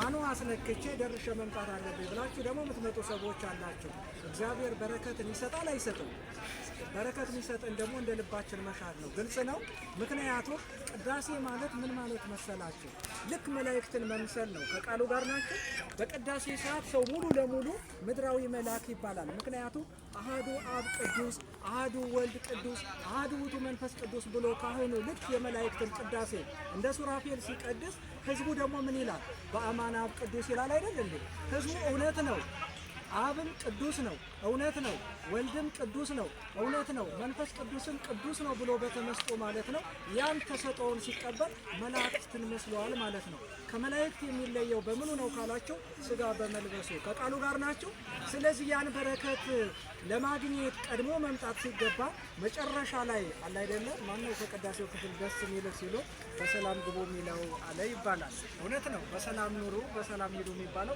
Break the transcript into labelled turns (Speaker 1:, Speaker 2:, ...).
Speaker 1: ማኑ አስነክቼ ደርሼ መምጣት አለብኝ ብላችሁ ደግሞ የምትመጡ ሰዎች አላችሁ። እግዚአብሔር በረከትን ይሰጣል አይሰጥም? በረከት የሚሰጠን ደግሞ እንደ ልባችን መሻት ነው። ግልጽ ነው። ምክንያቱም ቅዳሴ ማለት ምን ማለት መሰላችሁ? ልክ መላእክትን መምሰል ነው። ከቃሉ ጋር ናቸው። በቅዳሴ ሰዓት ሰው ሙሉ ለሙሉ ምድራዊ መልአክ ይባላል። ምክንያቱም አሃዱ አብ ቅዱስ፣ አሃዱ ወልድ ቅዱስ፣ አሃዱ ውእቱ መንፈስ ቅዱስ ብሎ ካህኑ ልክ የመላእክትን ቅዳሴ እንደ ሱራፌል ሲቀድስ፣ ህዝቡ ደግሞ ምን ይላል? በአማን አብ ቅዱስ ይላል አይደል እንዴ? ህዝቡ እውነት ነው አብም ቅዱስ ነው እውነት ነው፣ ወልድም ቅዱስ ነው እውነት ነው፣ መንፈስ ቅዱስም ቅዱስ ነው ብሎ በተመስጦ ማለት ነው ያን ተሰጠውን ሲቀበል መላእክትን መስለዋል ማለት ነው። ከመላእክት የሚለየው በምኑ ነው ካላችሁ ስጋ በመልበሱ። ከቃሉ ጋር ናቸው። ስለዚህ ያን በረከት ለማግኘት ቀድሞ መምጣት ሲገባ መጨረሻ ላይ አለ አይደለ? ማነው ከቅዳሴው ክፍል ደስ የሚል ሲሉ በሰላም ግቡ የሚለው አለ ይባላል። እውነት ነው። በሰላም ኑሩ በሰላም ሂዱ የሚባለው